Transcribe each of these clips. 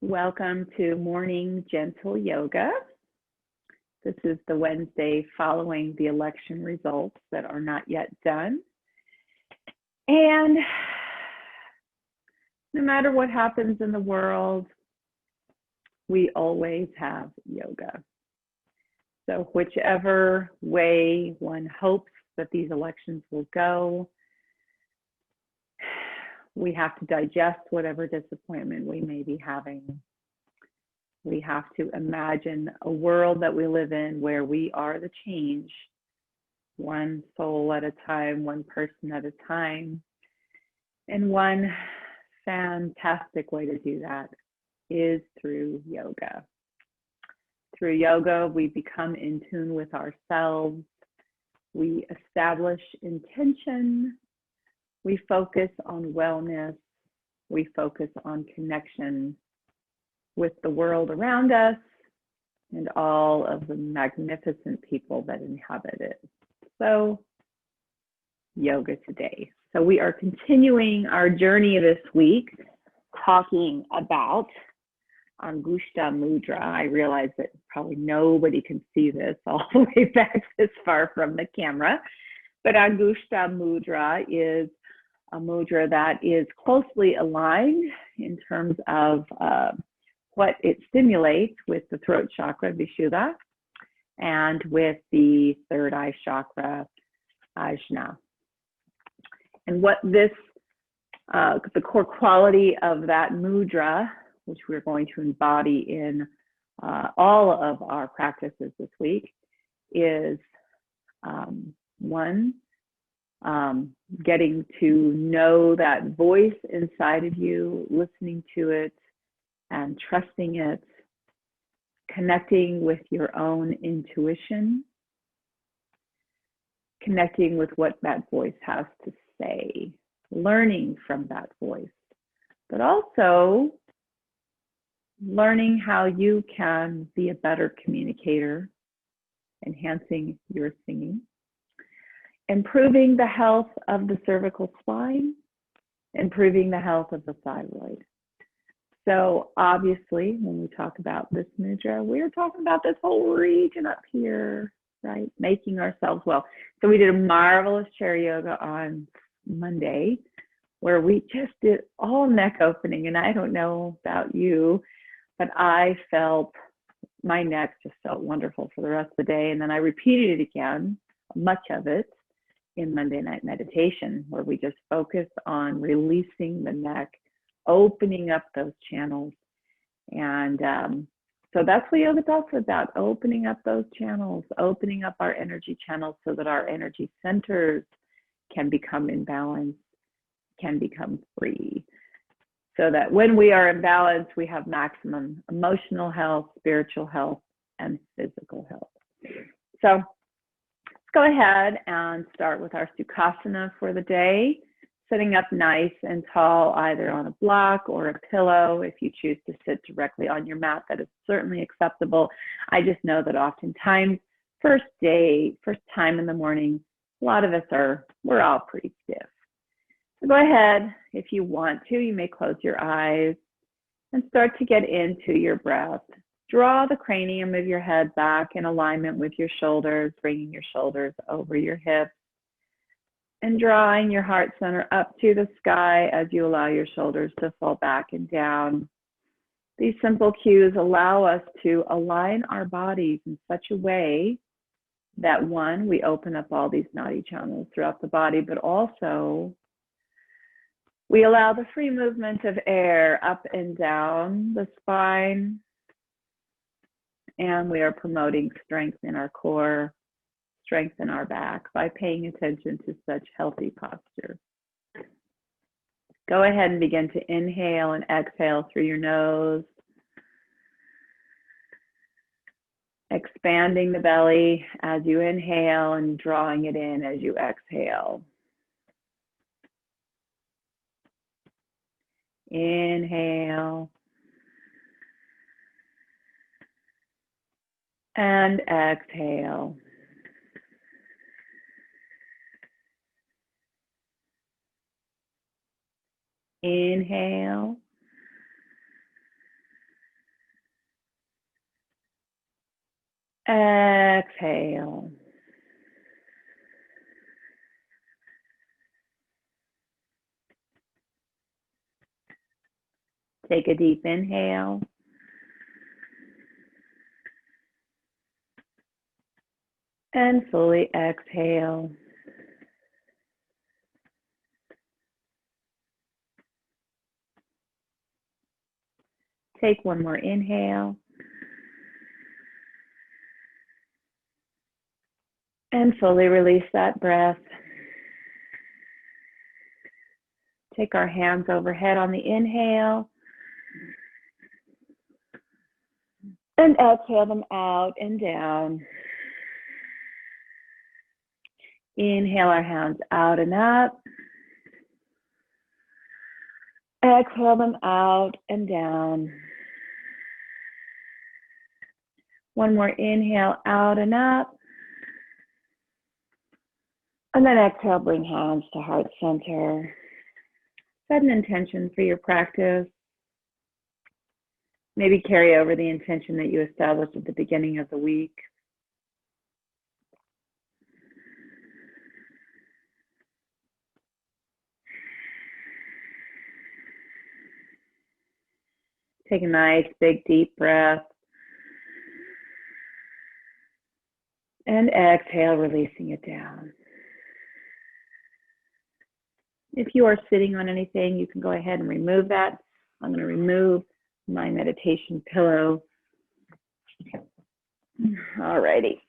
Welcome to Morning Gentle Yoga. This is the Wednesday following the election results that are not yet done. And no matter what happens in the world, we always have yoga. So whichever way one hopes that these elections will go, we have to digest whatever disappointment we may be having. We have to imagine a world that we live in where we are the change, one soul at a time, one person at a time. And one fantastic way to do that is through yoga. Through yoga, we become in tune with ourselves. We establish intention. We focus on wellness. We focus on connection with the world around us and all of the magnificent people that inhabit it. So, yoga today. So we are continuing our journey this week talking about Angushtha Mudra. I realize that probably nobody can see this all the way back this far from the camera, but Angushtha Mudra is a mudra that is closely aligned in terms of what it stimulates with the throat chakra, Visshudha, and with the third eye chakra, Ajna. And what this, the core quality of that mudra, which we're going to embody in all of our practices this week, is one, getting to know that voice inside of you, listening to it and trusting it, connecting with your own intuition, connecting with what that voice has to say, learning from that voice, but also learning how you can be a better communicator, enhancing your singing, improving the health of the cervical spine, improving the health of the thyroid. So obviously, when we talk about this mudra, we're talking about this whole region up here, right? Making ourselves well. So we did a marvelous chair yoga on Monday, where we just did all neck opening. And I don't know about you, but I felt my neck just felt wonderful for the rest of the day. And then I repeated it again, much of it, in Monday night meditation, where we just focused on releasing the neck, opening up those channels. And so that's what yoga talks about, opening up those channels, opening up our energy channels so that our energy centers can become in balance, can become free. So that when we are in balance, we have maximum emotional health, spiritual health, and physical health. So let's go ahead and start with our Sukhasana for the day. Sitting up nice and tall, either on a block or a pillow. If you choose to sit directly on your mat, that is certainly acceptable. I just know that oftentimes, first time in the morning, a lot of us we're all pretty stiff. So go ahead, if you want to, you may close your eyes and start to get into your breath. Draw the cranium of your head back in alignment with your shoulders, bringing your shoulders over your hips, and drawing your heart center up to the sky as you allow your shoulders to fall back and down. These simple cues allow us to align our bodies in such a way that, one, we open up all these nadi channels throughout the body, but also we allow the free movement of air up and down the spine, and we are promoting strength in our core, strength in our back by paying attention to such healthy posture. Go ahead and begin to inhale and exhale through your nose, expanding the belly as you inhale and drawing it in as you exhale. Inhale and exhale. Inhale exhale. Take a deep inhale. And fully exhale. Take one more inhale. And fully release that breath. Take our hands overhead on the inhale. And exhale them out and down. Inhale our hands out and up. Exhale them out and down. One more inhale out and up. And then exhale, bring hands to heart center. Set an intention for your practice. Maybe carry over the intention that you established at the beginning of the week. Take a nice, big, deep breath. And exhale, releasing it down. If you are sitting on anything, you can go ahead and remove that. I'm going to remove my meditation pillow. Alrighty.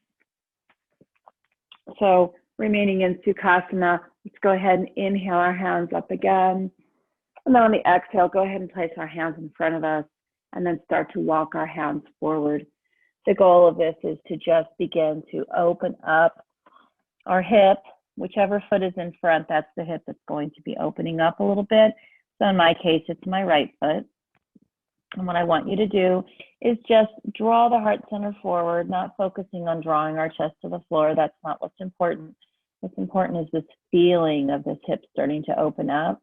So remaining in Sukhasana, let's go ahead and inhale our hands up again. And then on the exhale, go ahead and place our hands in front of us and then start to walk our hands forward. The goal of this is to just begin to open up our hip. Whichever foot is in front, that's the hip that's going to be opening up a little bit. So in my case, it's my right foot. And what I want you to do is just draw the heart center forward, not focusing on drawing our chest to the floor. That's not what's important. What's important is this feeling of this hip starting to open up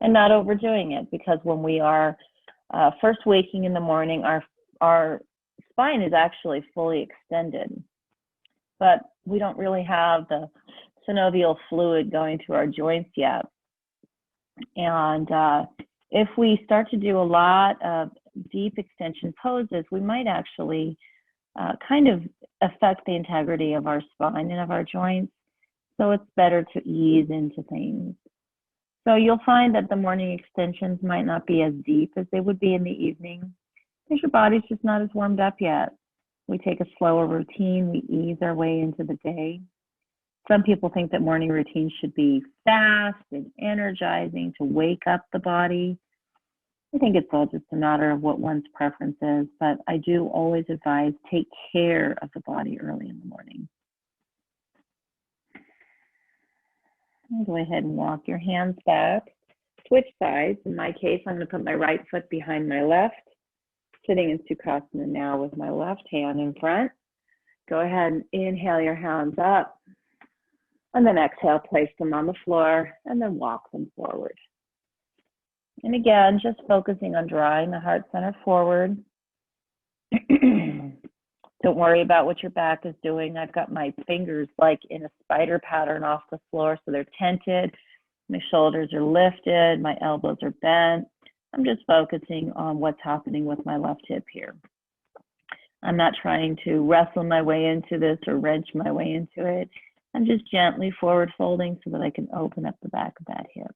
and not overdoing it, because when we are first waking in the morning, our spine is actually fully extended, but we don't really have the synovial fluid going through our joints yet. And if we start to do a lot of deep extension poses, we might actually kind of affect the integrity of our spine and of our joints. So it's better to ease into things. So you'll find that the morning extensions might not be as deep as they would be in the evening, because your body's just not as warmed up yet. We take a slower routine, we ease our way into the day. Some people think that morning routines should be fast and energizing to wake up the body. I think it's all just a matter of what one's preference is, but I do always advise take care of the body early in the morning. Go ahead and walk your hands back. Switch sides. In my case, I'm going to put my right foot behind my left. Sitting in Sukhasana now with my left hand in front. Go ahead and inhale your hands up. And then exhale, place them on the floor and then walk them forward. And again, just focusing on drawing the heart center forward. Don't worry about what your back is doing. I've got my fingers like in a spider pattern off the floor, so they're tented. My shoulders are lifted, my elbows are bent. I'm just focusing on what's happening with my left hip here. I'm not trying to wrestle my way into this or wrench my way into it. I'm just gently forward folding so that I can open up the back of that hip.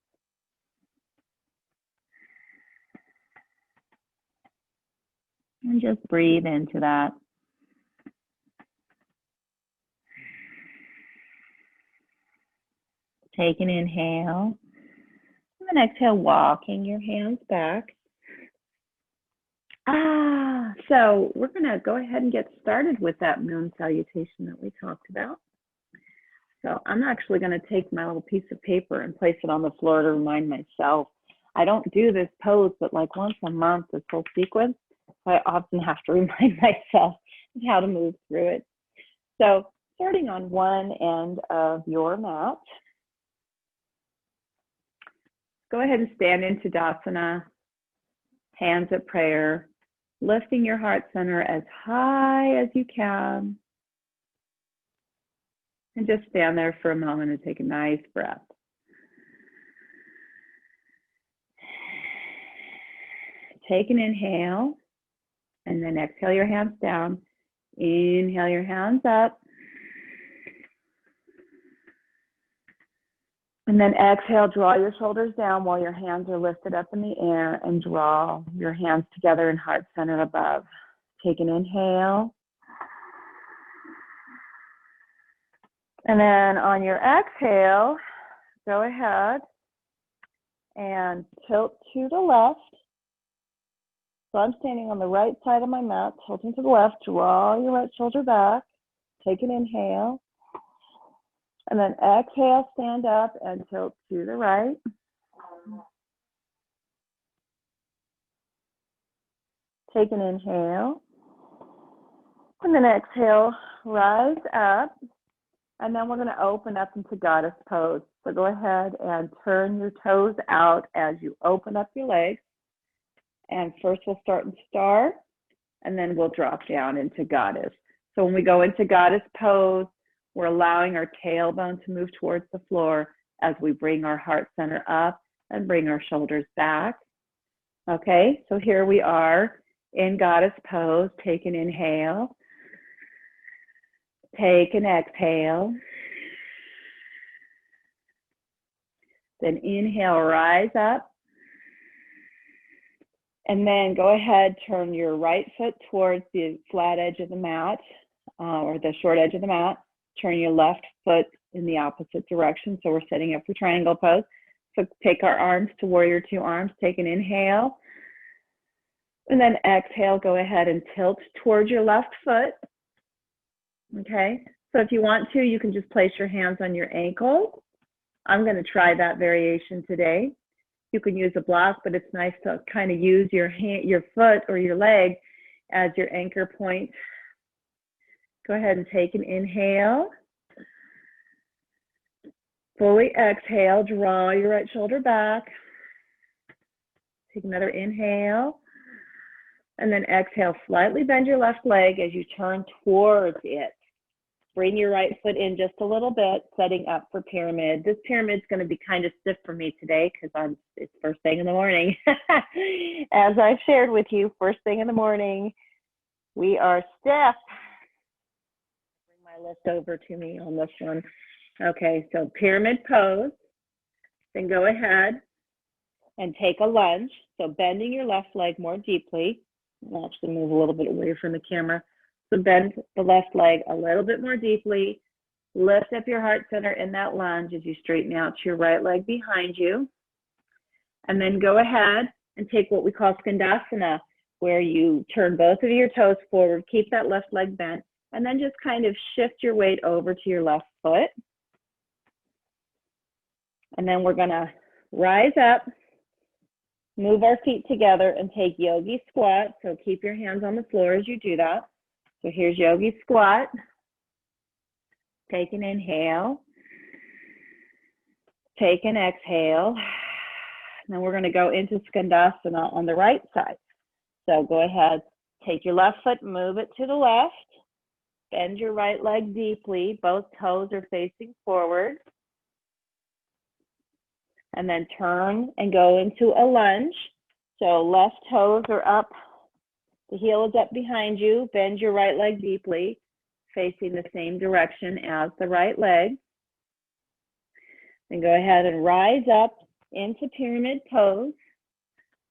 And just breathe into that. Take an inhale. And then exhale, walking your hands back. So we're going to go ahead and get started with that moon salutation that we talked about. So I'm actually going to take my little piece of paper and place it on the floor to remind myself. I don't do this pose, but like once a month, this whole sequence, I often have to remind myself how to move through it. So starting on one end of your mat, go ahead and stand in Tadasana, hands at prayer, lifting your heart center as high as you can. And just stand there for a moment and take a nice breath. Take an inhale, and then exhale your hands down. Inhale your hands up. And then exhale, draw your shoulders down while your hands are lifted up in the air, and draw your hands together in heart center above. Take an inhale. And then on your exhale, go ahead and tilt to the left. So I'm standing on the right side of my mat, tilting to the left. Draw your right shoulder back. Take an inhale. And then exhale, stand up and tilt to the right. Take an inhale. And then exhale, rise up. And then we're going to open up into goddess pose. So go ahead and turn your toes out as you open up your legs. And first we'll start in star, and then we'll drop down into goddess. So when we go into goddess pose, we're allowing our tailbone to move towards the floor as we bring our heart center up and bring our shoulders back. Okay, so here we are in goddess pose. Take an inhale. Take an exhale. Then inhale, rise up. And then go ahead, turn your right foot towards the flat edge of the mat, or the short edge of the mat. Turn your left foot in the opposite direction. So we're setting up for triangle pose. So take our arms to warrior two arms. Take an inhale. And then exhale, go ahead and tilt towards your left foot. Okay, so if you want to, you can just place your hands on your ankle. I'm going to try that variation today. You can use a block, but it's nice to kind of use your hand, your foot or your leg as your anchor point. Go ahead and take an inhale. Fully exhale, draw your right shoulder back. Take another inhale. And then exhale, slightly bend your left leg as you turn towards it. Bring your right foot in just a little bit, setting up for pyramid. This pyramid's going to be kind of stiff for me today because it's first thing in the morning. As I've shared with you, first thing in the morning, we are stiff. Bring my list over to me on this one. Okay, so pyramid pose. Then go ahead and take a lunge. So bending your left leg more deeply. I'll actually move a little bit away from the camera. So bend the left leg a little bit more deeply. Lift up your heart center in that lunge as you straighten out your right leg behind you. And then go ahead and take what we call Skandasana, where you turn both of your toes forward, keep that left leg bent, and then just kind of shift your weight over to your left foot. And then we're going to rise up, move our feet together, and take yogi squat. So keep your hands on the floor as you do that. So here's yogi squat. Take an inhale. Take an exhale. Now we're going to go into Skandasana on the right side. So go ahead, take your left foot, move it to the left. Bend your right leg deeply. Both toes are facing forward. And then turn and go into a lunge. So left toes are up. The heel is up behind you. Bend your right leg deeply, facing the same direction as the right leg. Then go ahead and rise up into pyramid pose.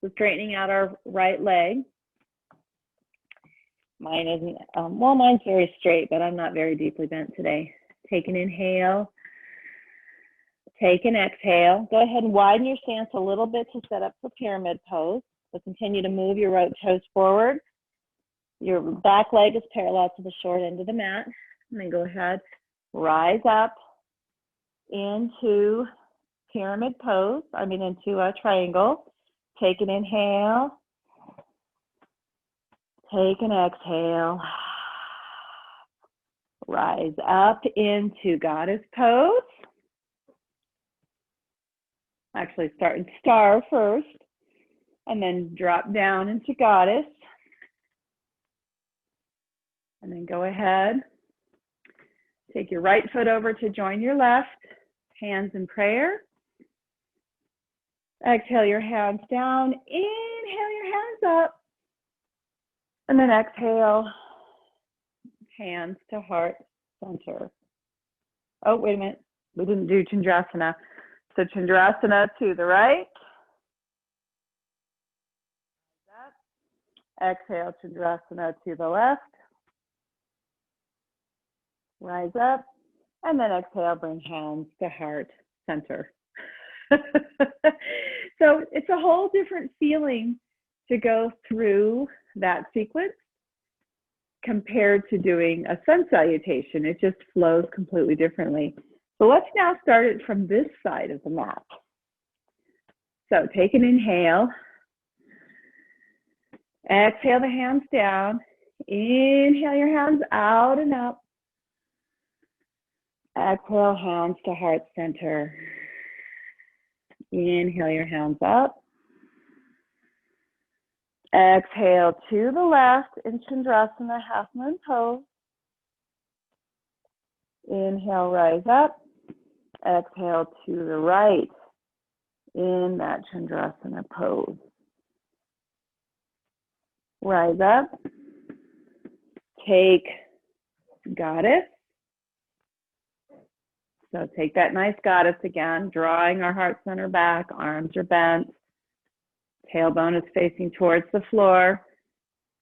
So straightening out our right leg. Mine isn't, well, mine's very straight, but I'm not very deeply bent today. Take an inhale. Take an exhale. Go ahead and widen your stance a little bit to set up for pyramid pose. So continue to move your right toes forward. Your back leg is parallel to the short end of the mat. And then go ahead, rise up into pyramid pose, into a triangle. Take an inhale. Take an exhale. Rise up into goddess pose. Actually start in star first, and then drop down into goddess. And then go ahead Take your right foot over to join your left, hands in prayer. Exhale your hands down, inhale your hands up, and then exhale, hands to heart center. Oh, wait a minute, we didn't do Chandrasana. So Chandrasana to the right. Exhale, Chandrasana to the left. Rise up, and then exhale, bring hands to heart center. So it's a whole different feeling to go through that sequence compared to doing a sun salutation. It just flows completely differently. So let's now start it from this side of the mat. So take an inhale. Exhale the hands down. Inhale your hands out and up. Exhale, hands to heart center. Inhale your hands up. Exhale to the left in Chandrasana, half moon pose. Inhale, rise up. Exhale to the right in that Chandrasana pose. Rise up. Take goddess. So take that nice goddess again, drawing our heart center back, arms are bent, tailbone is facing towards the floor.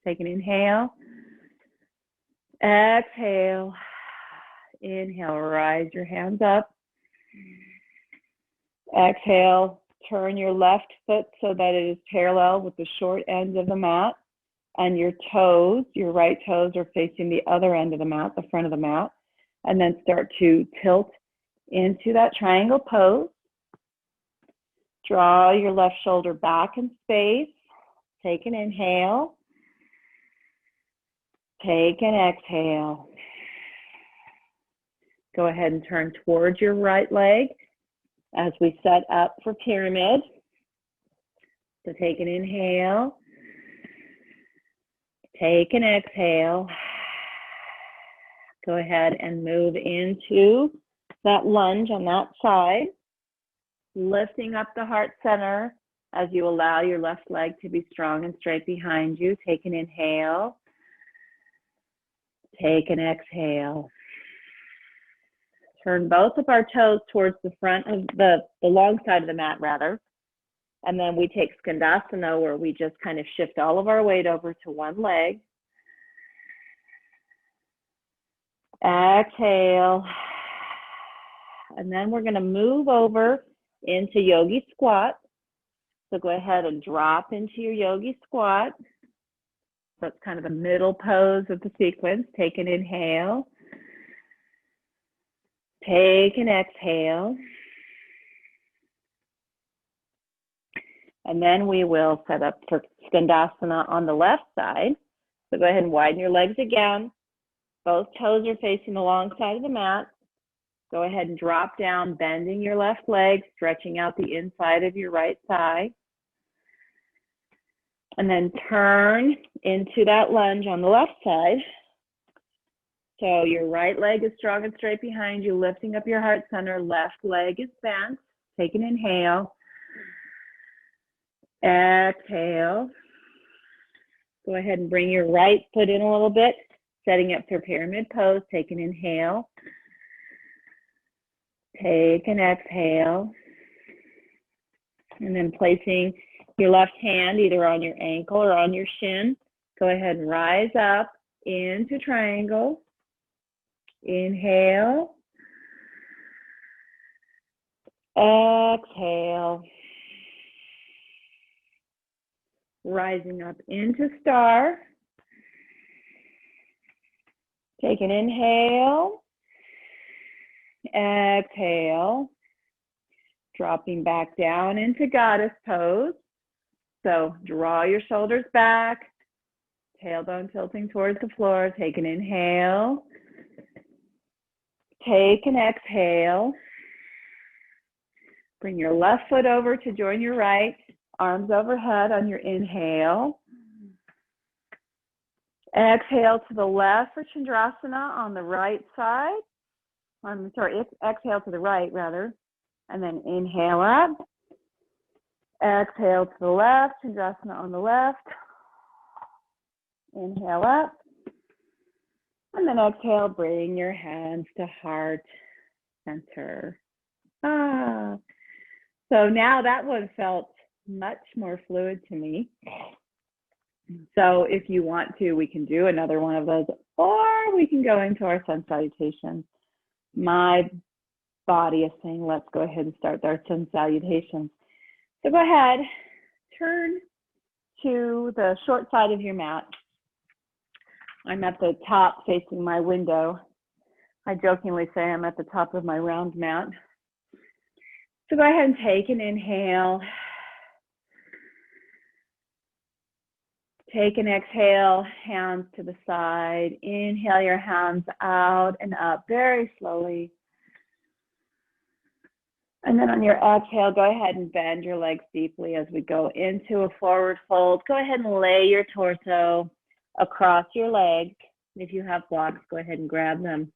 Take an inhale. Exhale. Inhale, rise your hands up. Exhale, turn your left foot so that it is parallel with the short end of the mat, and your toes, your right toes are facing the other end of the mat, the front of the mat, and then start to tilt into that triangle pose. Draw your left shoulder back in space. Take an inhale. Take an exhale. Go ahead and turn towards your right leg as we set up for pyramid. So take an inhale. Take an exhale. Go ahead and move into that lunge on that side, lifting up the heart center as you allow your left leg to be strong and straight behind you. Take an inhale. Take an exhale. Turn both of our toes towards the front of the long side of the mat, rather. And then we take Skandasana, where we just kind of shift all of our weight over to one leg. Exhale. And then we're going to move over into yogi squat. So go ahead and drop into your yogi squat. So it's kind of the middle pose of the sequence. Take an inhale. Take an exhale. And then we will set up for Skandasana on the left side. So go ahead and widen your legs again. Both toes are facing the long side of the mat. Go ahead and drop down, bending your left leg, stretching out the inside of your right thigh. And then turn into that lunge on the left side. So your right leg is strong and straight behind you, lifting up your heart center. Left leg is bent. Take an inhale. Exhale. Go ahead and bring your right foot in a little bit, setting up for pyramid pose. Take an inhale. Take an exhale. And then placing your left hand either on your ankle or on your shin. Go ahead and rise up into triangle. Inhale. Exhale. Rising up into star. Take an inhale. Exhale. Dropping back down into goddess pose. So draw your shoulders back. Tailbone tilting towards the floor. Take an inhale. Take an exhale. Bring your left foot over to join your right. Arms overhead on your inhale. Exhale to the left for Chandrasana on the right side. I'm sorry, exhale to the right rather, and then inhale up. Exhale to the left, Tadasana on the left. Inhale up. And then exhale, bring your hands to heart center. So now that one felt much more fluid to me. So if you want to, we can do another one of those, or we can go into our sun salutation. My body is saying, let's go ahead and start our sun salutations. So go ahead, turn to the short side of your mat. I'm at the top facing my window. I jokingly say I'm at the top of my round mat. So go ahead and take an inhale. Take an exhale, hands to the side. Inhale your hands out and up very slowly. And then on your exhale, go ahead and bend your legs deeply as we go into a forward fold. Go ahead and lay your torso across your legs. If you have blocks, go ahead and grab them.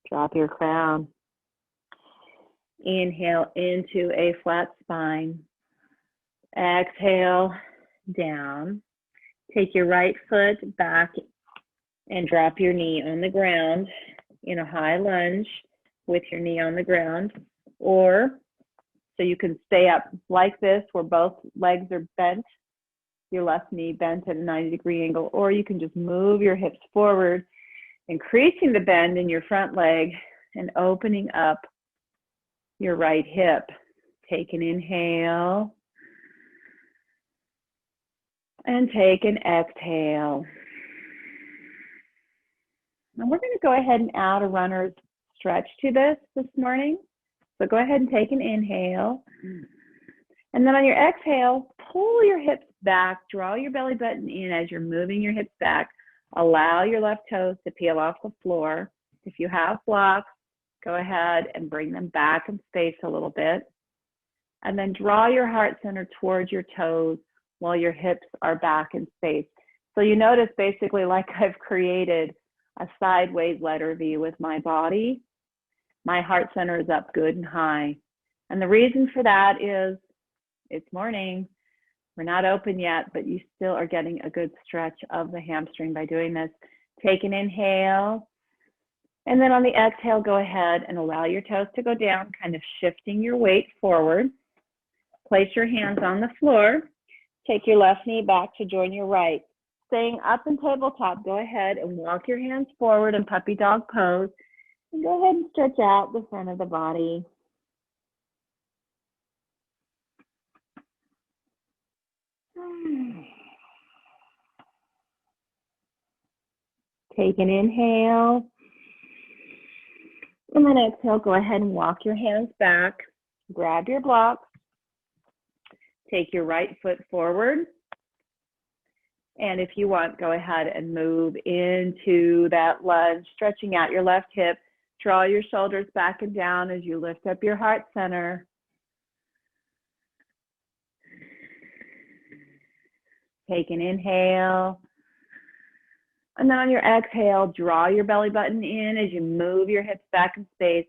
Drop your crown. Inhale into a flat spine. Exhale down. Take your right foot back and drop your knee on the ground in a high lunge with your knee on the ground. Or so you can stay up like this where both legs are bent, your left knee bent at a 90-degree angle, or you can just move your hips forward, increasing the bend in your front leg and opening up your right hip. Take an inhale and take an exhale. Now we're going to go ahead and add a runner's stretch to this morning. So go ahead and take an inhale. And then on your exhale, pull your hips back, draw your belly button in as you're moving your hips back. Allow your left toes to peel off the floor. If you have blocks, go ahead and bring them back in space a little bit. And then draw your heart center towards your toes while your hips are back in space. So you notice basically like I've created a sideways letter V with my body. My heart center is up good and high. And the reason for that is it's morning. We're not open yet, but you still are getting a good stretch of the hamstring by doing this. Take an inhale. And then on the exhale, go ahead and allow your toes to go down, kind of shifting your weight forward. Place your hands on the floor. Take your left knee back to join your right. Staying up in tabletop, go ahead and walk your hands forward in puppy dog pose. And go ahead and stretch out the front of the body. Take an inhale. And then exhale, go ahead and walk your hands back. Grab your blocks. Take your right foot forward. And if you want, go ahead and move into that lunge, stretching out your left hip. Draw your shoulders back and down as you lift up your heart center. Take an inhale. And then on your exhale, draw your belly button in as you move your hips back in space,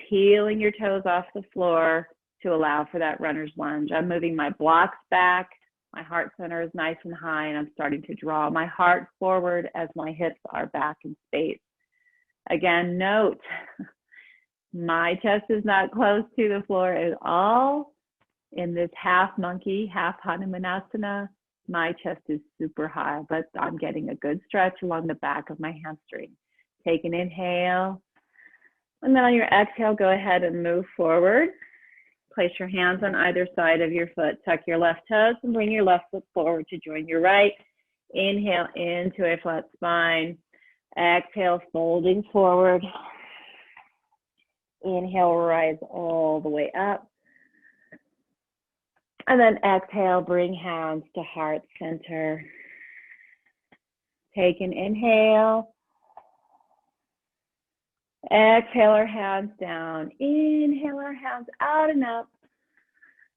peeling your toes off the floor to allow for that runner's lunge. I'm moving my blocks back. My heart center is nice and high, and I'm starting to draw my heart forward as my hips are back in space. Again, note, my chest is not close to the floor at all. In this half monkey, half Hanumanasana, my chest is super high, but I'm getting a good stretch along the back of my hamstring. Take an inhale. And then on your exhale, go ahead and move forward. Place your hands on either side of your foot. Tuck your left toes and bring your left foot forward to join your right. Inhale into a flat spine. Exhale, folding forward. Inhale, rise all the way up. And then exhale, bring hands to heart center. Take an inhale. Exhale our hands down. Inhale our hands out and up.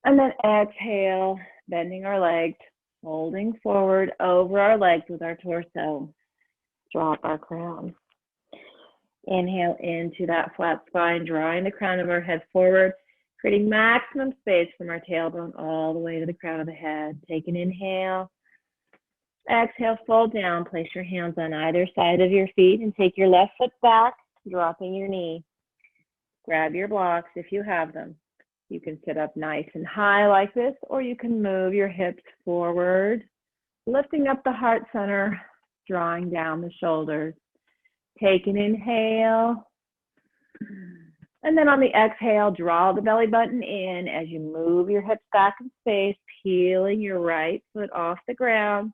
And then exhale, bending our legs, folding forward over our legs with our torso. Drop our crown. Inhale into that flat spine, drawing the crown of our head forward, creating maximum space from our tailbone all the way to the crown of the head. Take an inhale. Exhale, fold down. Place your hands on either side of your feet and take your left foot back, dropping your knee. Grab your blocks if you have them. You can sit up nice and high like this, or you can move your hips forward, lifting up the heart center, drawing down the shoulders. Take an inhale. And then on the exhale, draw the belly button in as you move your hips back in space, peeling your right foot off the ground.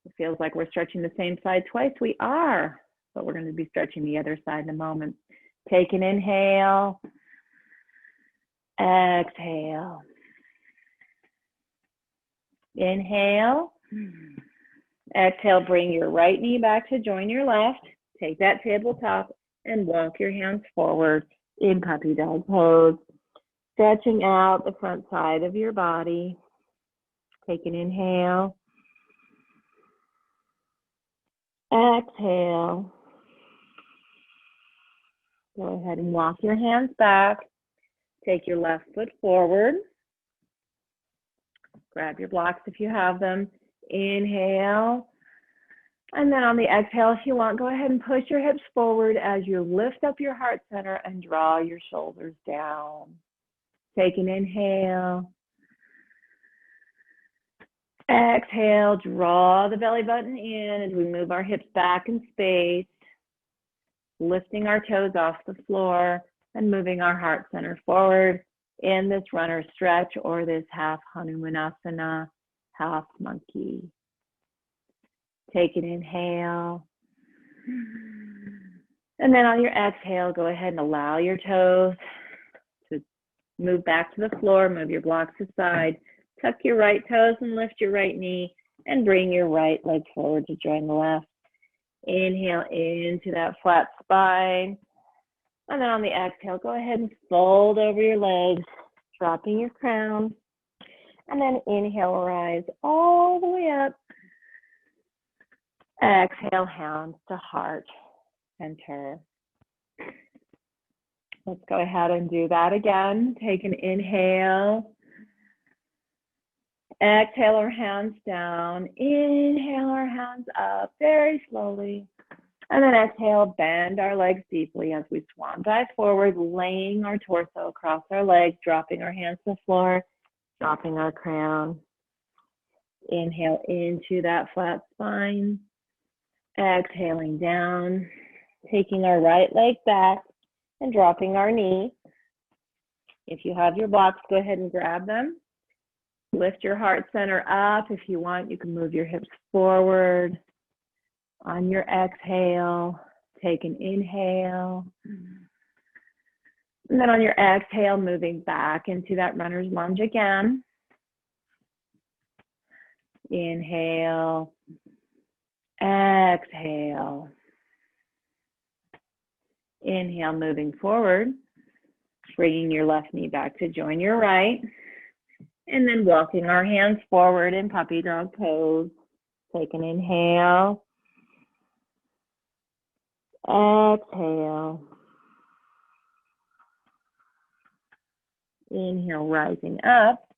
It feels like we're stretching the same side twice. We are, but we're going to be stretching the other side in a moment. Take an inhale. Exhale. Inhale. Exhale, bring your right knee back to join your left. Take that tabletop and walk your hands forward in puppy dog pose, stretching out the front side of your body. Take an inhale. Exhale. Go ahead and walk your hands back. Take your left foot forward. Grab your blocks if you have them. Inhale. And then on the exhale, if you want, go ahead and push your hips forward as you lift up your heart center and draw your shoulders down. Take an inhale. Exhale, draw the belly button in as we move our hips back in space, lifting our toes off the floor and moving our heart center forward in this runner stretch or this half Hanumanasana, half monkey. Take an inhale. And then on your exhale, go ahead and allow your toes to move back to the floor, move your blocks aside, tuck your right toes and lift your right knee and bring your right leg forward to join the left. Inhale into that flat spine. And then on the exhale, go ahead and fold over your legs, dropping your crown. And then inhale, rise all the way up. Exhale, hands to heart center. Let's go ahead and do that again. Take an inhale. Exhale our hands down. Inhale our hands up very slowly. And then exhale, bend our legs deeply as we swan dive forward, laying our torso across our legs, dropping our hands to the floor, dropping our crown. Inhale into that flat spine. Exhaling down, taking our right leg back and dropping our knee. If you have your blocks, go ahead and grab them. Lift your heart center up. If you want, you can move your hips forward. On your exhale, take an inhale. And then on your exhale, moving back into that runner's lunge again. Inhale. Exhale. Inhale, moving forward, bringing your left knee back to join your right, and then walking our hands forward in puppy dog pose. Take an inhale. Exhale. Inhale, rising up,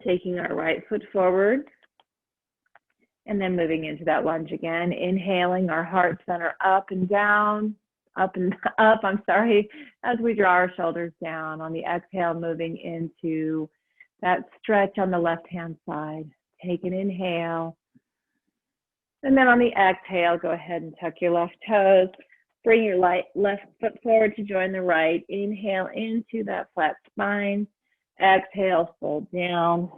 taking our right foot forward. And then moving into that lunge again, inhaling our heart center up and down, up and up, as we draw our shoulders down. On the exhale, moving into that stretch on the left-hand side. Take an inhale. And then on the exhale, go ahead and tuck your left toes. Bring your left foot forward to join the right. Inhale into that flat spine. Exhale, fold down.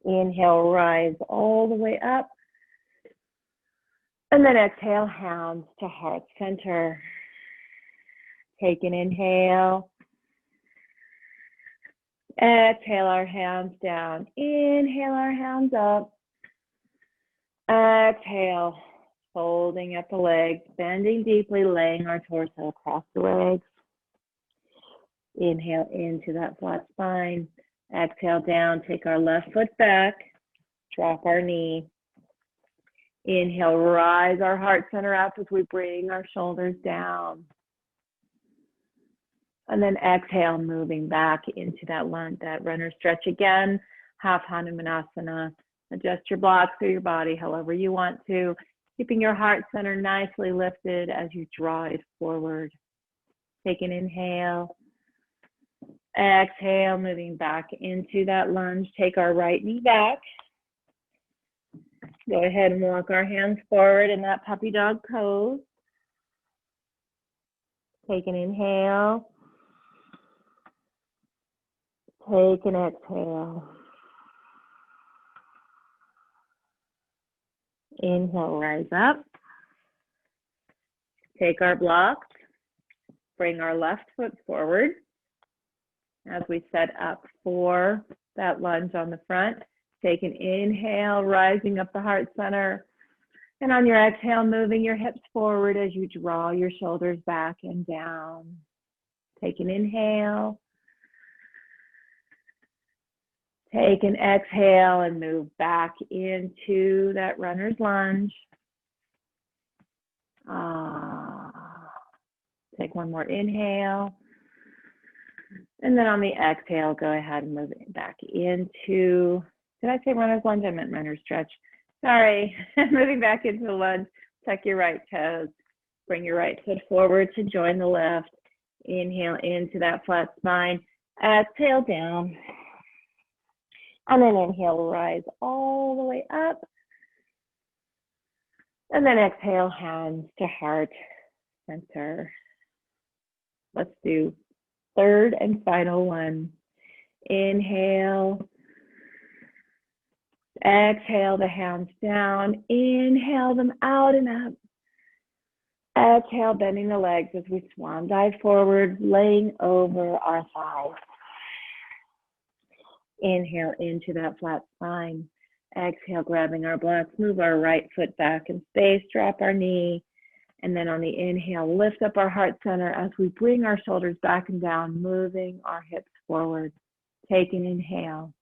Inhale, rise all the way up. And then exhale, hands to heart center. Take an inhale. Exhale our hands down. Inhale our hands up. Exhale, folding up the legs, bending deeply, laying our torso across the legs. Inhale into that flat spine. Exhale down, take our left foot back, drop our knee. Inhale, rise our heart center up as we bring our shoulders down. And then exhale, moving back into that lunge, that runner stretch again, half Hanumanasana. Adjust your blocks through your body however you want to, keeping your heart center nicely lifted as you draw it forward. Take an inhale. Exhale, moving back into that lunge. Take our right knee back. Go ahead and walk our hands forward in that puppy dog pose. Take an inhale. Take an exhale. Inhale, rise up. Take our blocks. Bring our left foot forward as we set up for that lunge on the front. Take an inhale, rising up the heart center. And on your exhale, moving your hips forward as you draw your shoulders back and down. Take an inhale. Take an exhale and move back into that runner's lunge. Take one more inhale. And then on the exhale, go ahead and move it back into, did I say runner's lunge? I meant runner's stretch. Sorry, moving back into the lunge. Tuck your right toes. Bring your right foot forward to join the left. Inhale into that flat spine. Exhale down. And then inhale, rise all the way up. And then exhale, hands to heart center. Let's do third and final one. Inhale. Exhale the hands down. Inhale them out and up. Exhale, bending the legs as we swan dive forward, laying over our thighs. Inhale into that flat spine. Exhale, grabbing our blocks, move our right foot back in space, drop our knee. And then on the inhale, lift up our heart center as we bring our shoulders back and down, moving our hips forward. Take an inhale.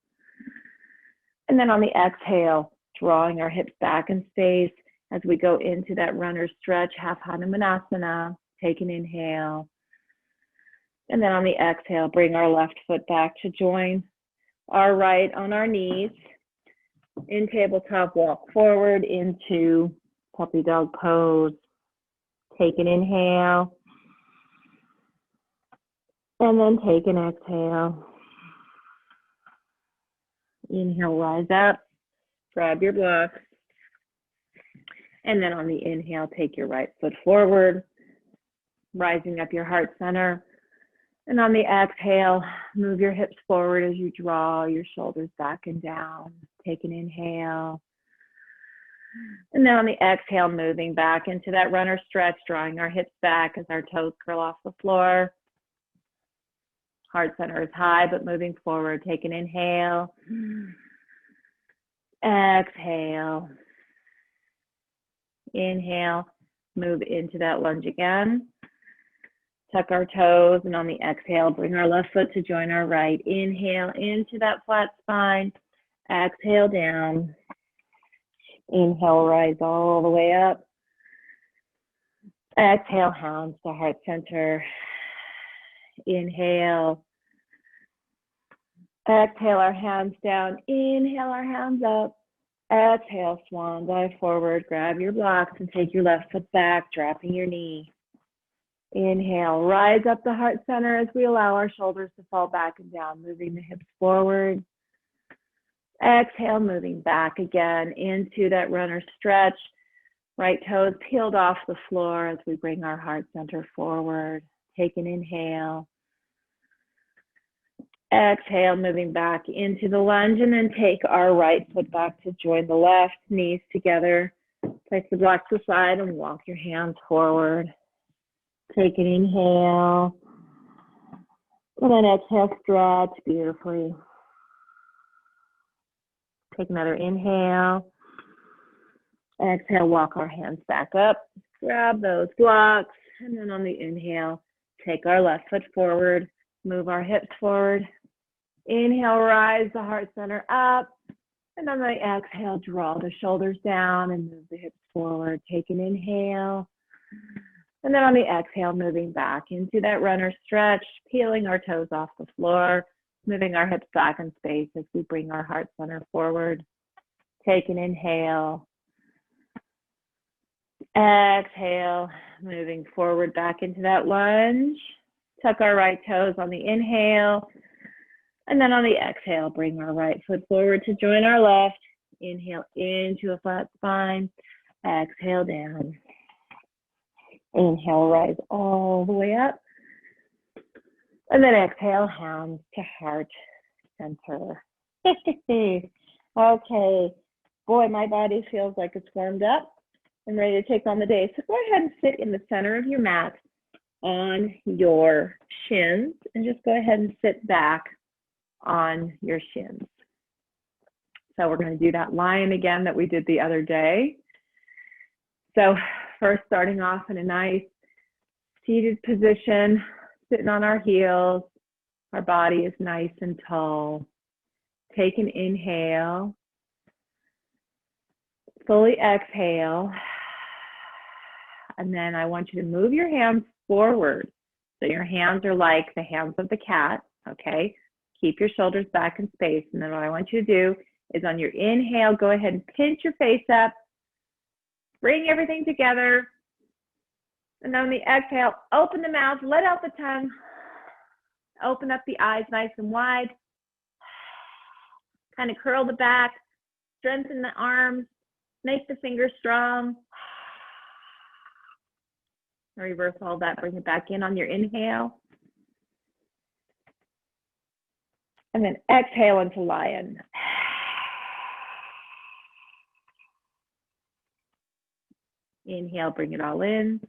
And then on the exhale, drawing our hips back in space as we go into that runner stretch, half Hanumanasana. Take an inhale. And then on the exhale, bring our left foot back to join our right on our knees. In tabletop, walk forward into puppy dog pose. Take an inhale. And then take an exhale. Inhale, rise up. Grab your blocks. And then on the inhale, take your right foot forward, rising up your heart center. And on the exhale, move your hips forward as you draw your shoulders back and down. Take an inhale. And then on the exhale, moving back into that runner stretch, drawing our hips back as our toes curl off the floor. Heart center is high, but moving forward. Take an inhale. Exhale. Inhale. Move into that lunge again. Tuck our toes, and on the exhale, bring our left foot to join our right. Inhale into that flat spine. Exhale down. Inhale, rise all the way up. Exhale, hands to heart center. Inhale. Exhale, our hands down. Inhale, our hands up. Exhale, swan dive forward. Grab your blocks and take your left foot back, dropping your knee. Inhale, rise up the heart center as we allow our shoulders to fall back and down, moving the hips forward. Exhale, moving back again into that runner stretch. Right toes peeled off the floor as we bring our heart center forward. Take an inhale. Exhale, moving back into the lunge, and then take our right foot back to join the left, knees together. Place the blocks aside and walk your hands forward. Take an inhale. And then exhale, stretch beautifully. Take another inhale. Exhale, walk our hands back up. Grab those blocks. And then on the inhale, take our left foot forward. Move our hips forward. Inhale, rise the heart center up. And on the exhale, draw the shoulders down and move the hips forward. Take an inhale. And then on the exhale, moving back into that runner stretch, peeling our toes off the floor, moving our hips back in space as we bring our heart center forward. Take an inhale. Exhale, moving forward back into that lunge. Tuck our right toes on the inhale. And then on the exhale, bring our right foot forward to join our left. Inhale into a flat spine. Exhale down. Inhale, rise all the way up. And then exhale, hands to heart center. Okay. Boy, my body feels like it's warmed up and ready to take on the day. So go ahead and sit in the center of your mat on your shins and just go ahead and sit back on your shins. So we're going to do that lion again that we did the other day. So first, starting off in a nice seated position, sitting on our heels. Our body is nice and tall. Take an inhale. Fully exhale. And then I want you to move your hands forward. So your hands are like the hands of the cat, okay? Keep your shoulders back in space. And then what I want you to do is on your inhale, go ahead and pinch your face up. Bring everything together. And on the exhale, open the mouth, let out the tongue. Open up the eyes nice and wide. Kind of curl the back. Strengthen the arms. Make the fingers strong. Reverse all that. Bring it back in on your inhale. And then exhale into lion. Inhale, bring it all in.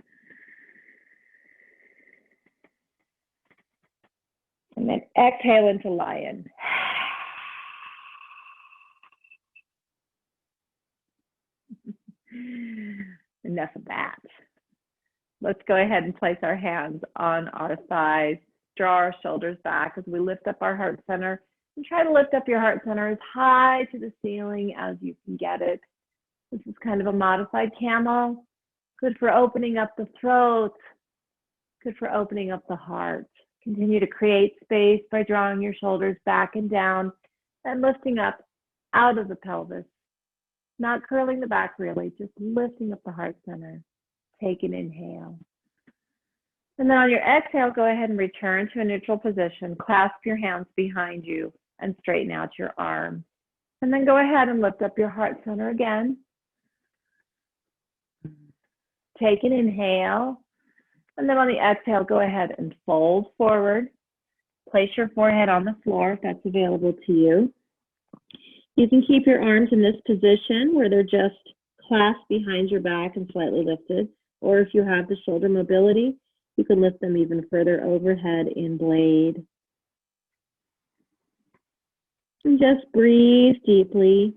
And then exhale into lion. Enough of that. Let's go ahead and place our hands on our thighs. Draw our shoulders back as we lift up our heart center. And try to lift up your heart center as high to the ceiling as you can get it. This is kind of a modified camel. Good for opening up the throat. Good for opening up the heart. Continue to create space by drawing your shoulders back and down and lifting up out of the pelvis. Not curling the back really, just lifting up the heart center. Take an inhale. And then on your exhale, go ahead and return to a neutral position. Clasp your hands behind you and straighten out your arms. And then go ahead and lift up your heart center again. Take an inhale. And then on the exhale, go ahead and fold forward. Place your forehead on the floor if that's available to you. You can keep your arms in this position where they're just clasped behind your back and slightly lifted. Or if you have the shoulder mobility, you can lift them even further overhead in blade. And just breathe deeply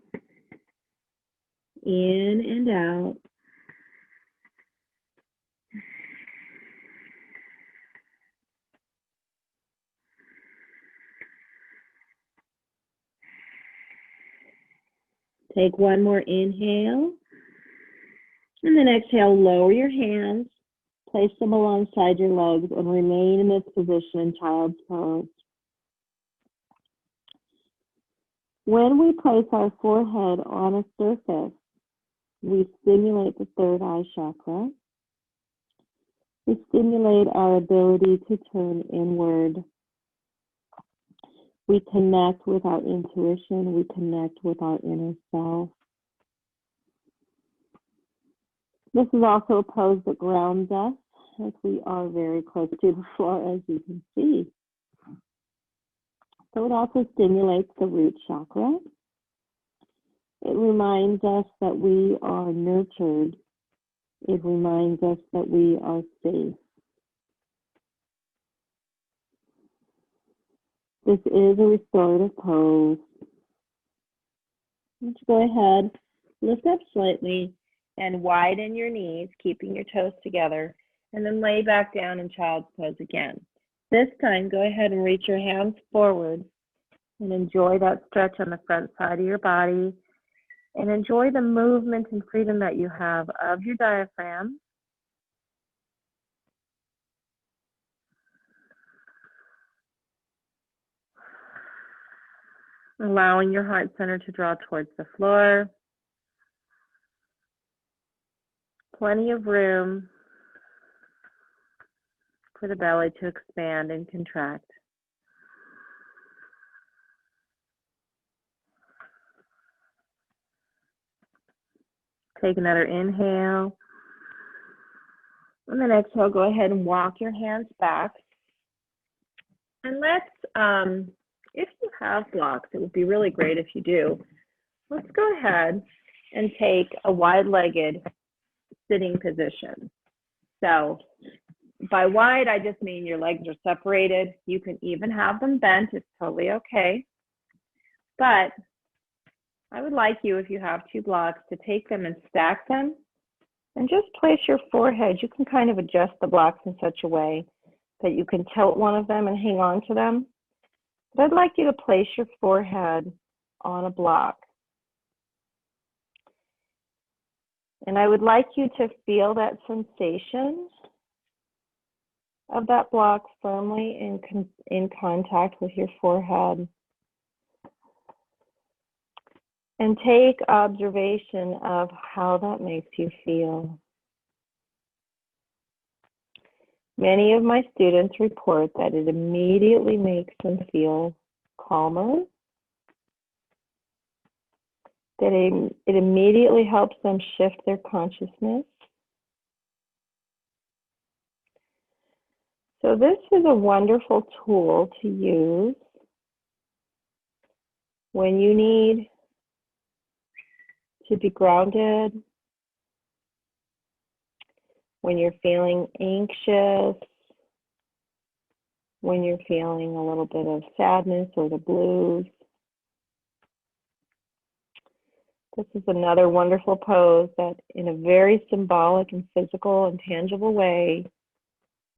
in and out. Take one more inhale. And then exhale, lower your hands, place them alongside your legs, and remain in this position in child's pose. When we place our forehead on a surface, we stimulate the third eye chakra. We stimulate our ability to turn inward. We connect with our intuition. We connect with our inner self. This is also a pose that grounds us as we are very close to the floor, as you can see. So it also stimulates the root chakra. It reminds us that we are nurtured. It reminds us that we are safe. This is a restorative pose. Let's go ahead, lift up slightly, and widen your knees, keeping your toes together, and then lay back down in child's pose again. This time, go ahead and reach your hands forward and enjoy that stretch on the front side of your body And enjoy the movement and freedom that you have of your diaphragm. Allowing your heart center to draw towards the floor. Plenty of room for the belly to expand and contract. Take another inhale. And then exhale, go ahead and walk your hands back. And let's, if you have blocks, it would be really great if you do. Let's go ahead and take a wide-legged sitting position. So by wide, I just mean your legs are separated. You can even have them bent. It's totally okay. But I would like you, if you have two blocks, to take them and stack them and just place your forehead. You can kind of adjust the blocks in such a way that you can tilt one of them and hang on to them. But I'd like you to place your forehead on a block. And I would like you to feel that sensation of that block firmly in contact with your forehead. And take observation of how that makes you feel. Many of my students report that it immediately makes them feel calmer, that it immediately helps them shift their consciousness. So this is a wonderful tool to use when you need to be grounded, when you're feeling anxious, when you're feeling a little bit of sadness or the blues. This is another wonderful pose that in a very symbolic and physical and tangible way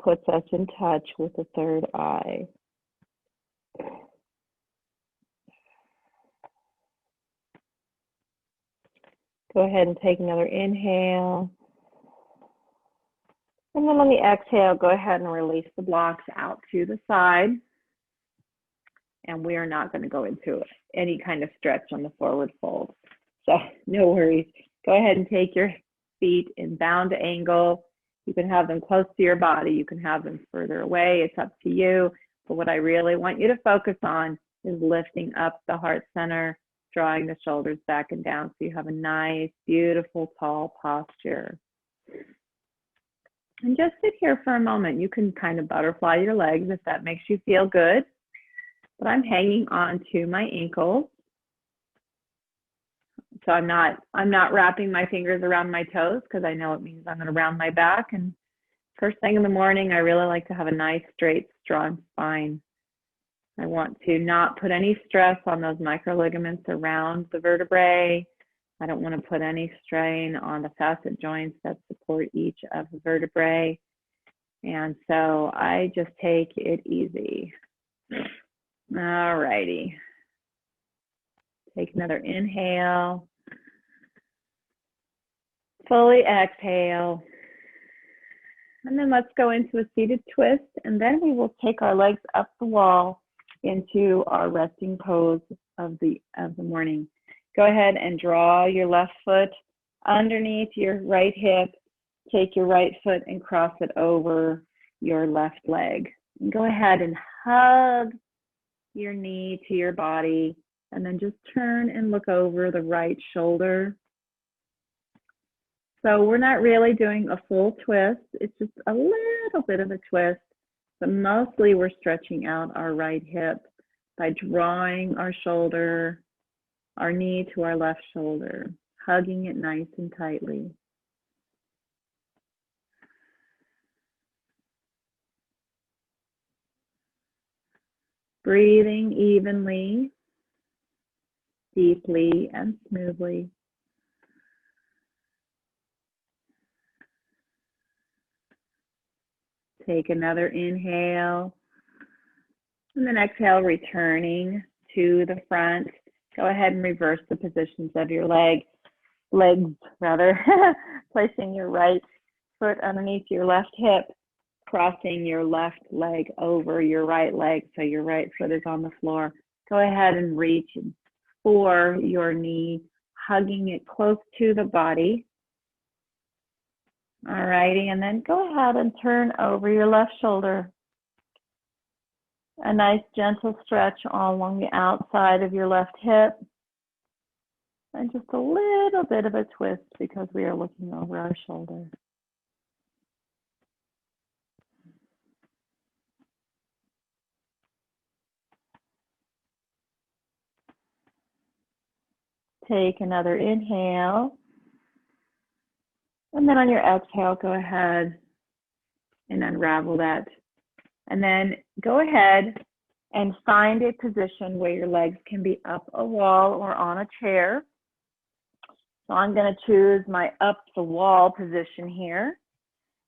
puts us in touch with the third eye. Go ahead and take another inhale. And then on the exhale, go ahead and release the blocks out to the side. And we are not going to go into any kind of stretch on the forward fold. So no worries. Go ahead and take your feet in bound angle. You can have them close to your body. You can have them further away. It's up to you. But what I really want you to focus on is lifting up the heart center, drawing the shoulders back and down so you have a nice, beautiful, tall posture. And just sit here for a moment. You can kind of butterfly your legs if that makes you feel good. But I'm hanging on to my ankles. So I'm not wrapping my fingers around my toes because I know it means I'm going to round my back. And first thing in the morning, I really like to have a nice, straight, strong spine. I want to not put any stress on those microligaments around the vertebrae. I don't want to put any strain on the facet joints that support each of the vertebrae. And so I just take it easy. All righty. Take another inhale. Fully exhale. And then let's go into a seated twist. And then we will take our legs up the wall into our resting pose of the morning. Go ahead and draw your left foot underneath your right hip. Take your right foot and cross it over your left leg. And go ahead and hug your knee to your body. And then just turn and look over the right shoulder. So we're not really doing a full twist. It's just a little bit of a twist. But mostly we're stretching out our right hip by drawing our shoulder, our knee to our left shoulder, hugging it nice and tightly. Breathing evenly, deeply, and smoothly. Take another inhale, and then exhale, returning to the front. Go ahead and reverse the positions of your legs, placing your right foot underneath your left hip, crossing your left leg over your right leg so your right foot is on the floor. Go ahead and reach for your knee, hugging it close to the body. All righty, and then go ahead and turn over your left shoulder. A nice gentle stretch all along the outside of your left hip. And just a little bit of a twist because we are looking over our shoulder. Take another inhale. And then on your exhale, go ahead and unravel that. And then go ahead and find a position where your legs can be up a wall or on a chair. So I'm going to choose my up the wall position here.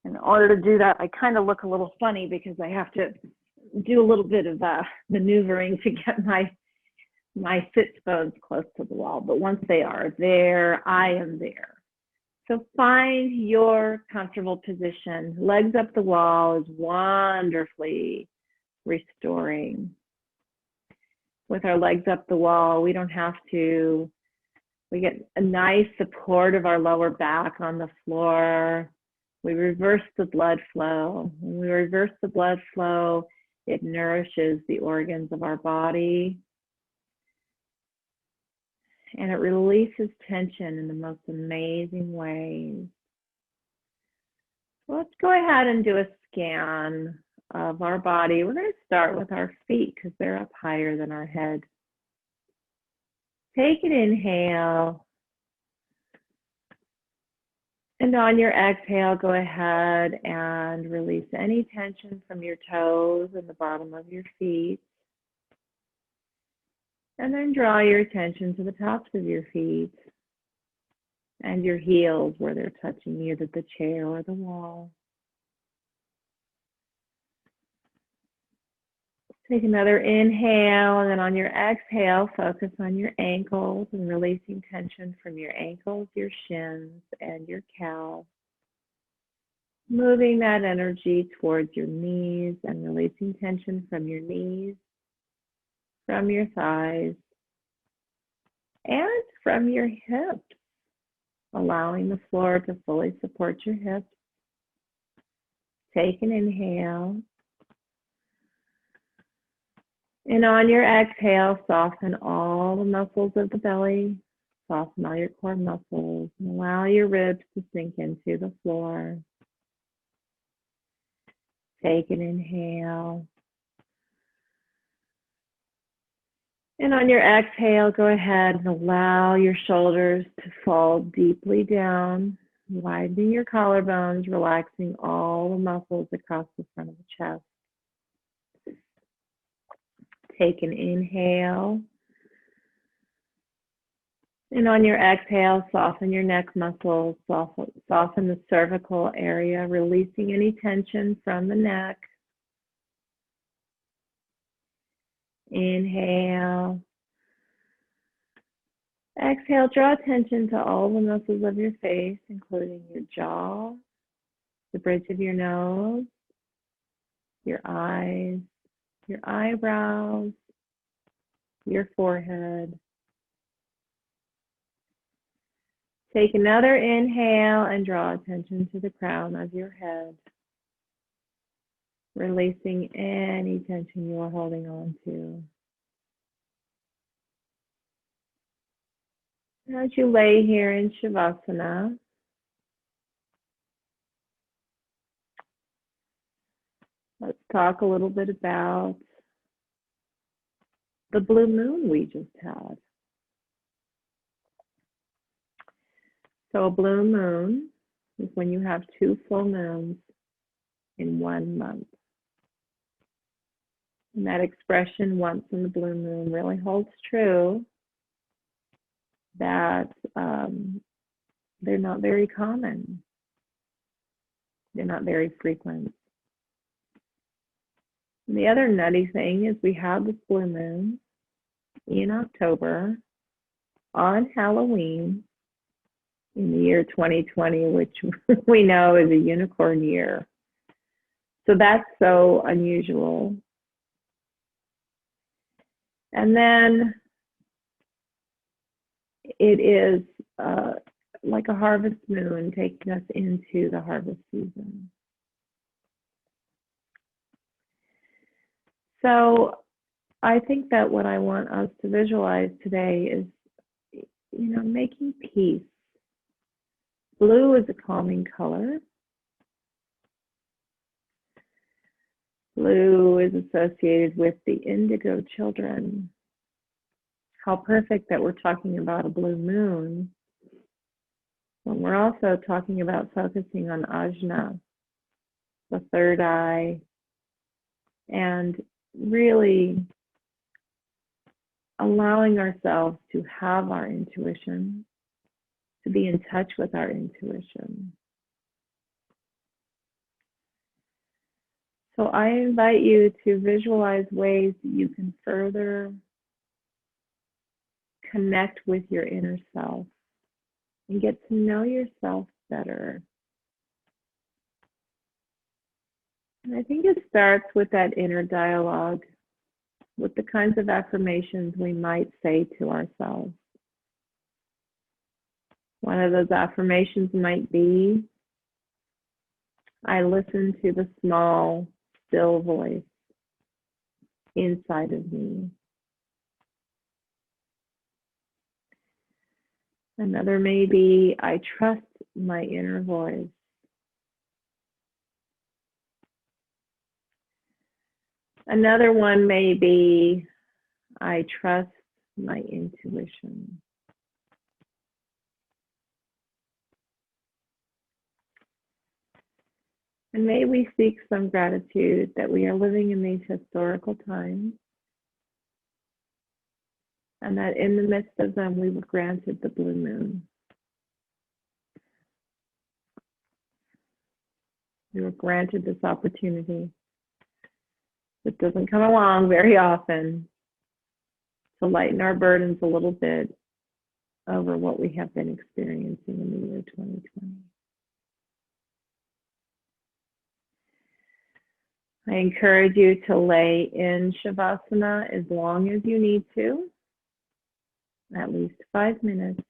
In order to do that, I kind of look a little funny because I have to do a little bit of maneuvering to get my sit bones close to the wall. But once they are there, I am there. So find your comfortable position. Legs up the wall is wonderfully restoring. With our legs up the wall, we don't have to. We get a nice support of our lower back on the floor. We reverse the blood flow. When we reverse the blood flow, it nourishes the organs of our body. And it releases tension in the most amazing ways. Let's go ahead and do a scan of our body. We're going to start with our feet because they're up higher than our head. Take an inhale. And on your exhale, go ahead and release any tension from your toes and the bottom of your feet. And then draw your attention to the tops of your feet and your heels where they're touching either the chair or the wall. Take another inhale, and then on your exhale, focus on your ankles and releasing tension from your ankles, your shins, and your calves. Moving that energy towards your knees and releasing tension from your knees, from your thighs, and from your hips, allowing the floor to fully support your hips. Take an inhale. And on your exhale, soften all the muscles of the belly, soften all your core muscles, and allow your ribs to sink into the floor. Take an inhale. And on your exhale, go ahead and allow your shoulders to fall deeply down, widening your collarbones, relaxing all the muscles across the front of the chest. Take an inhale. And on your exhale, soften your neck muscles, soften the cervical area, releasing any tension from the neck. Inhale. Exhale, draw attention to all the muscles of your face, including your jaw, the bridge of your nose, your eyes, your eyebrows, your forehead. Take another inhale and draw attention to the crown of your head, releasing any tension you are holding on to. As you lay here in Shavasana, let's talk a little bit about the blue moon we just had. So a blue moon is when you have 2 full moons in 1 month. And that expression, once in the blue moon, really holds true that they're not very common. They're not very frequent. And the other nutty thing is we have this blue moon in October, on Halloween in the year 2020, which we know is a unicorn year. So that's so unusual. And then it is like a harvest moon taking us into the harvest season. So I think that what I want us to visualize today is, making peace. Blue is a calming color. Blue is associated with the indigo children. How perfect that we're talking about a blue moon when we're also talking about focusing on Ajna, the third eye, and really allowing ourselves to have our intuition, to be in touch with our intuition. So I invite you to visualize ways that you can further connect with your inner self and get to know yourself better. And I think it starts with that inner dialogue, with the kinds of affirmations we might say to ourselves. One of those affirmations might be, I listen to the small, still voice inside of me. Another may be, I trust my inner voice. Another one may be, I trust my intuition. And may we seek some gratitude that we are living in these historical times, and that in the midst of them we were granted the blue moon. We were granted this opportunity. It doesn't come along very often, to lighten our burdens a little bit over what we have been experiencing in the year 2020. I encourage you to lay in Shavasana as long as you need to, at least 5 minutes.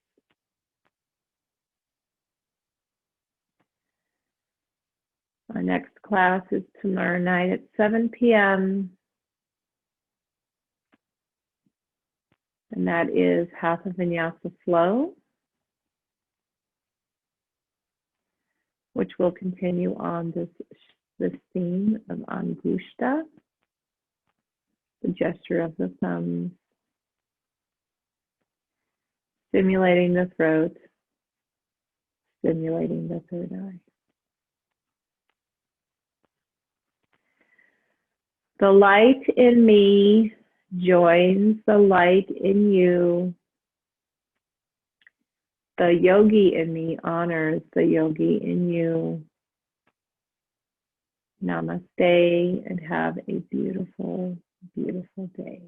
Our next class is tomorrow night at 7 p.m. And that is Hatha Vinyasa Flow, which will continue on this theme of Angushtha, the gesture of the thumbs, stimulating the throat, stimulating the third eye. The light in me joins the light in you. The yogi in me honors the yogi in you. Namaste, and have a beautiful, beautiful day.